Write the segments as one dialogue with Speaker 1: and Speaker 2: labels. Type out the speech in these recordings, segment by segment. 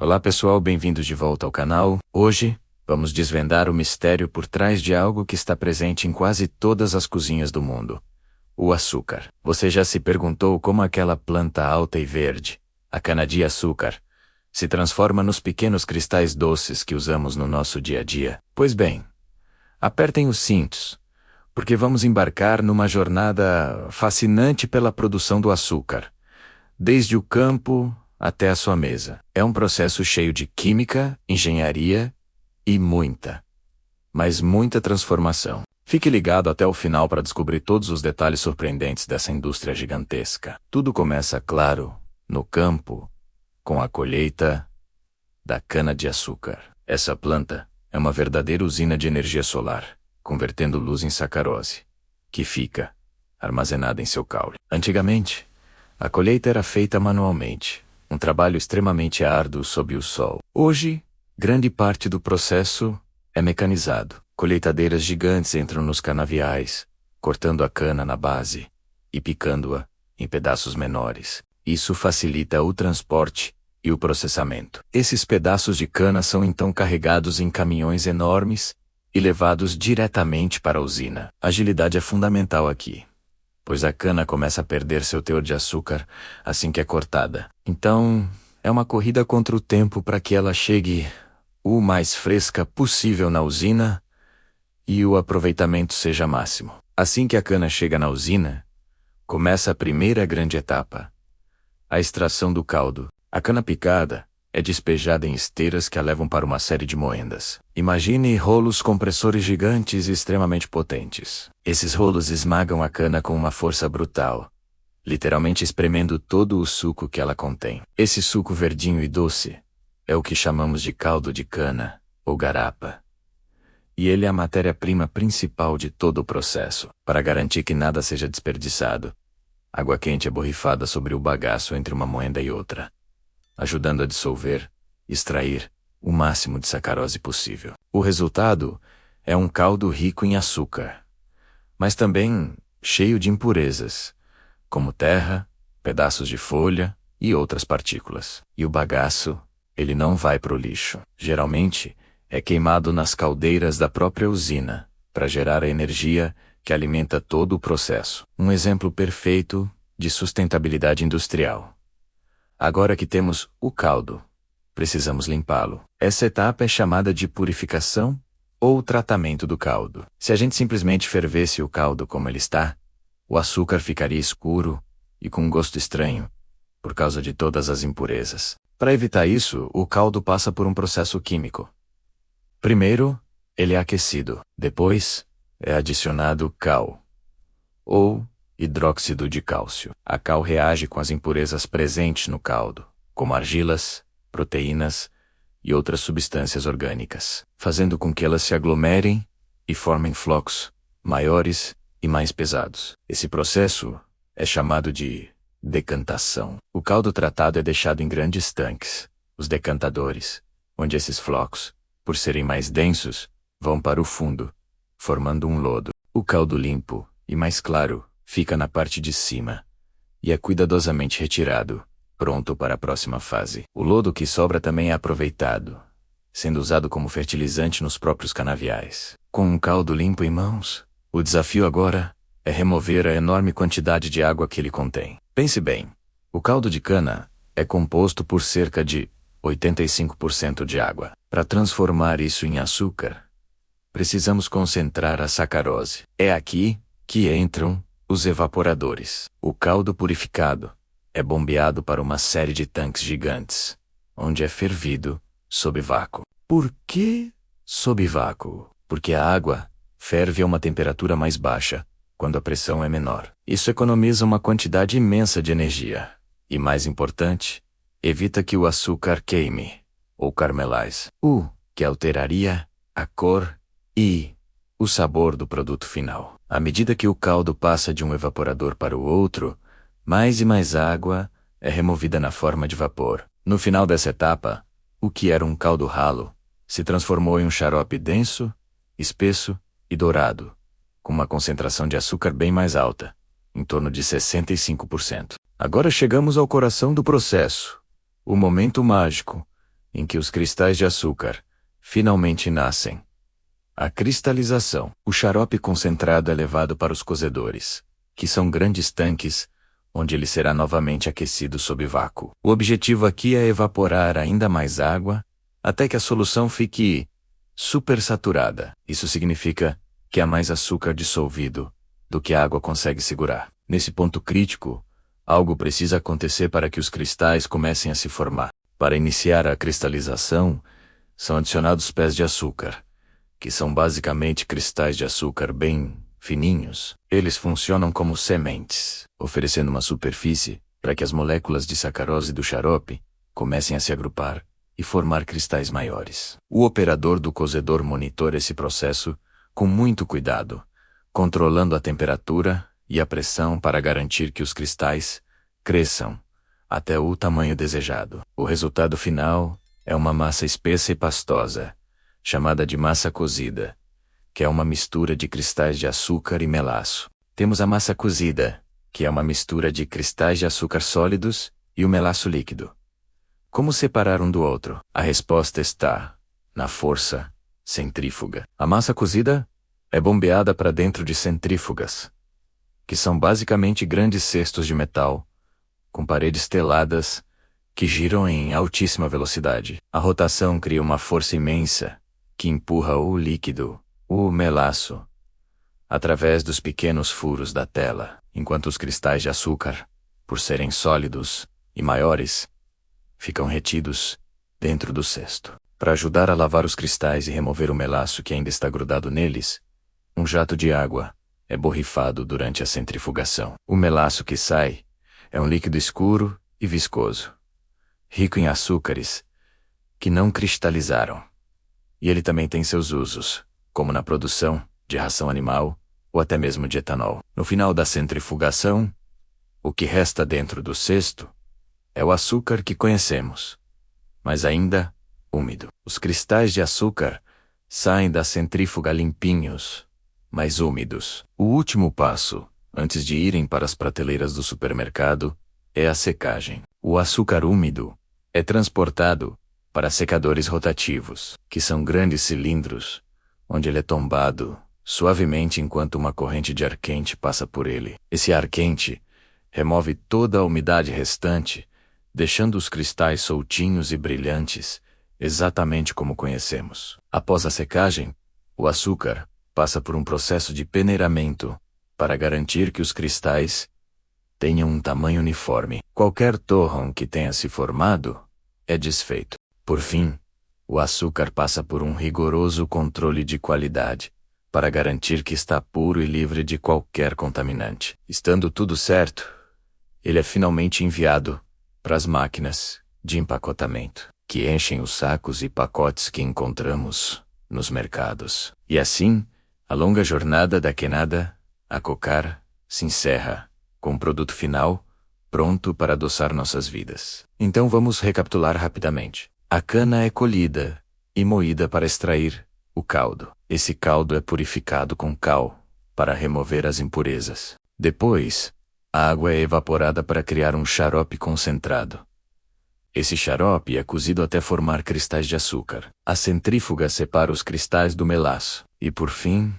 Speaker 1: Olá pessoal, bem-vindos de volta ao canal. Hoje, vamos desvendar o mistério por trás de algo que está presente em quase todas as cozinhas do mundo: o açúcar. Você já se perguntou como aquela planta alta e verde, a cana-de-açúcar, se transforma nos pequenos cristais doces que usamos no nosso dia a dia? Pois bem, apertem os cintos, porque vamos embarcar numa jornada fascinante pela produção do açúcar, desde o campo até a sua mesa. É um processo cheio de química, engenharia e mas muita transformação. Fique ligado até o final para descobrir todos os detalhes surpreendentes dessa indústria gigantesca. Tudo começa, claro, no campo, com a colheita da cana-de-açúcar. Essa planta é uma verdadeira usina de energia solar, convertendo luz em sacarose, que fica armazenada em seu caule. Antigamente, a colheita era feita manualmente, um trabalho extremamente árduo sob o sol. Hoje, grande parte do processo é mecanizado. Colheitadeiras gigantes entram nos canaviais, cortando a cana na base e picando-a em pedaços menores. Isso facilita o transporte e o processamento. Esses pedaços de cana são então carregados em caminhões enormes e levados diretamente para a usina. A agilidade é fundamental aqui, pois a cana começa a perder seu teor de açúcar assim que é cortada. Então, é uma corrida contra o tempo para que ela chegue o mais fresca possível na usina e o aproveitamento seja máximo. Assim que a cana chega na usina, começa a primeira grande etapa: a extração do caldo. A cana picada é despejada em esteiras que a levam para uma série de moendas. Imagine rolos compressores gigantes e extremamente potentes. Esses rolos esmagam a cana com uma força brutal, literalmente espremendo todo o suco que ela contém. Esse suco verdinho e doce é o que chamamos de caldo de cana, ou garapa. E ele é a matéria-prima principal de todo o processo. Para garantir que nada seja desperdiçado, água quente é borrifada sobre o bagaço entre uma moenda e outra, ajudando a dissolver, extrair o máximo de sacarose possível. O resultado é um caldo rico em açúcar, mas também cheio de impurezas, como terra, pedaços de folha e outras partículas. E o bagaço, ele não vai para o lixo. Geralmente, é queimado nas caldeiras da própria usina, para gerar a energia que alimenta todo o processo. Um exemplo perfeito de sustentabilidade industrial. Agora que temos o caldo, precisamos limpá-lo. Essa etapa é chamada de purificação ou tratamento do caldo. Se a gente simplesmente fervesse o caldo como ele está, o açúcar ficaria escuro e com um gosto estranho, por causa de todas as impurezas. Para evitar isso, o caldo passa por um processo químico. Primeiro, ele é aquecido. Depois, é adicionado cal, ou hidróxido de cálcio. A cal reage com as impurezas presentes no caldo, como argilas, proteínas e outras substâncias orgânicas, fazendo com que elas se aglomerem e formem flocos maiores e mais pesados. Esse processo é chamado de decantação. O caldo tratado é deixado em grandes tanques, os decantadores, onde esses flocos, por serem mais densos, vão para o fundo, formando um lodo. O caldo limpo e mais claro fica na parte de cima e é cuidadosamente retirado, pronto para a próxima fase. O lodo que sobra também é aproveitado, sendo usado como fertilizante nos próprios canaviais. Com um caldo limpo em mãos, o desafio agora é remover a enorme quantidade de água que ele contém. Pense bem, o caldo de cana é composto por cerca de 85% de água. Para transformar isso em açúcar, precisamos concentrar a sacarose. É aqui que entram os evaporadores. O caldo purificado é bombeado para uma série de tanques gigantes, onde é fervido sob vácuo. Por que sob vácuo? Porque a água ferve a uma temperatura mais baixa, quando a pressão é menor. Isso economiza uma quantidade imensa de energia. E mais importante, evita que o açúcar queime, ou caramelize, o que alteraria a cor e o sabor do produto final. À medida que o caldo passa de um evaporador para o outro, mais e mais água é removida na forma de vapor. No final dessa etapa, o que era um caldo ralo se transformou em um xarope denso, espesso e dourado, com uma concentração de açúcar bem mais alta, em torno de 65%. Agora chegamos ao coração do processo, o momento mágico, em que os cristais de açúcar finalmente nascem. A cristalização. O xarope concentrado é levado para os cozedores, que são grandes tanques, onde ele será novamente aquecido sob vácuo. O objetivo aqui é evaporar ainda mais água, até que a solução fique supersaturada. Isso significa que há mais açúcar dissolvido do que a água consegue segurar. Nesse ponto crítico, algo precisa acontecer para que os cristais comecem a se formar. Para iniciar a cristalização, são adicionados pés de açúcar, que são basicamente cristais de açúcar bem fininhos. Eles funcionam como sementes, oferecendo uma superfície para que as moléculas de sacarose do xarope comecem a se agrupar e formar cristais maiores. O operador do cozedor monitora esse processo com muito cuidado, controlando a temperatura e a pressão para garantir que os cristais cresçam até o tamanho desejado. O resultado final é uma massa espessa e pastosa, chamada de massa cozida, que é uma mistura de cristais de açúcar e melaço. Temos a massa cozida, que é uma mistura de cristais de açúcar sólidos e o melaço líquido. Como separar um do outro? A resposta está na força centrífuga. A massa cozida é bombeada para dentro de centrífugas, que são basicamente grandes cestos de metal, com paredes teladas, que giram em altíssima velocidade. A rotação cria uma força imensa, que empurra o líquido, o melaço, através dos pequenos furos da tela, enquanto os cristais de açúcar, por serem sólidos e maiores, ficam retidos dentro do cesto. Para ajudar a lavar os cristais e remover o melaço que ainda está grudado neles, um jato de água é borrifado durante a centrifugação. O melaço que sai é um líquido escuro e viscoso, rico em açúcares que não cristalizaram. E ele também tem seus usos, como na produção de ração animal ou até mesmo de etanol. No final da centrifugação, o que resta dentro do cesto é o açúcar que conhecemos, mas ainda úmido. Os cristais de açúcar saem da centrífuga limpinhos, mas úmidos. O último passo, antes de irem para as prateleiras do supermercado, é a secagem. O açúcar úmido é transportado para secadores rotativos, que são grandes cilindros, onde ele é tombado suavemente enquanto uma corrente de ar quente passa por ele. Esse ar quente remove toda a umidade restante, deixando os cristais soltinhos e brilhantes, exatamente como conhecemos. Após a secagem, o açúcar passa por um processo de peneiramento para garantir que os cristais tenham um tamanho uniforme. Qualquer torrão que tenha se formado é desfeito. Por fim, o açúcar passa por um rigoroso controle de qualidade para garantir que está puro e livre de qualquer contaminante. Estando tudo certo, ele é finalmente enviado para as máquinas de empacotamento, que enchem os sacos e pacotes que encontramos nos mercados. E assim, a longa jornada da quenada a cocar se encerra com o produto final pronto para adoçar nossas vidas. Então vamos recapitular rapidamente. A cana é colhida e moída para extrair o caldo. Esse caldo é purificado com cal para remover as impurezas. Depois, a água é evaporada para criar um xarope concentrado. Esse xarope é cozido até formar cristais de açúcar. A centrífuga separa os cristais do melaço. E por fim,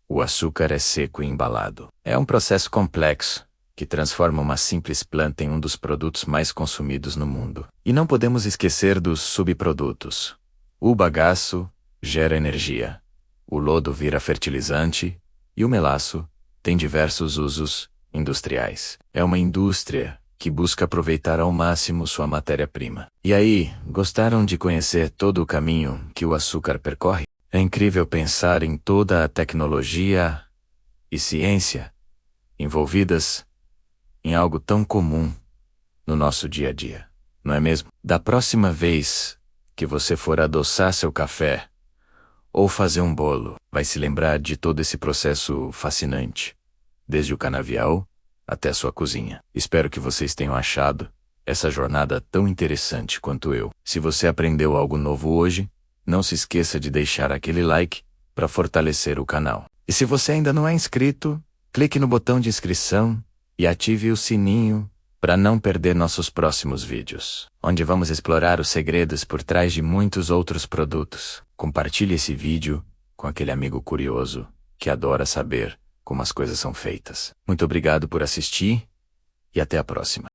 Speaker 1: o açúcar é seco e embalado. É um processo complexo, que transforma uma simples planta em um dos produtos mais consumidos no mundo. E não podemos esquecer dos subprodutos. O bagaço gera energia, o lodo vira fertilizante e o melaço tem diversos usos industriais. É uma indústria que busca aproveitar ao máximo sua matéria-prima. E aí, gostaram de conhecer todo o caminho que o açúcar percorre? É incrível pensar em toda a tecnologia e ciência envolvidas em algo tão comum no nosso dia a dia, não é mesmo? Da próxima vez que você for adoçar seu café ou fazer um bolo, vai se lembrar de todo esse processo fascinante, desde o canavial até sua cozinha. Espero que vocês tenham achado essa jornada tão interessante quanto eu. Se você aprendeu algo novo hoje, não se esqueça de deixar aquele like para fortalecer o canal. E se você ainda não é inscrito, clique no botão de inscrição e ative o sininho para não perder nossos próximos vídeos, onde vamos explorar os segredos por trás de muitos outros produtos. Compartilhe esse vídeo com aquele amigo curioso que adora saber como as coisas são feitas. Muito obrigado por assistir e até a próxima.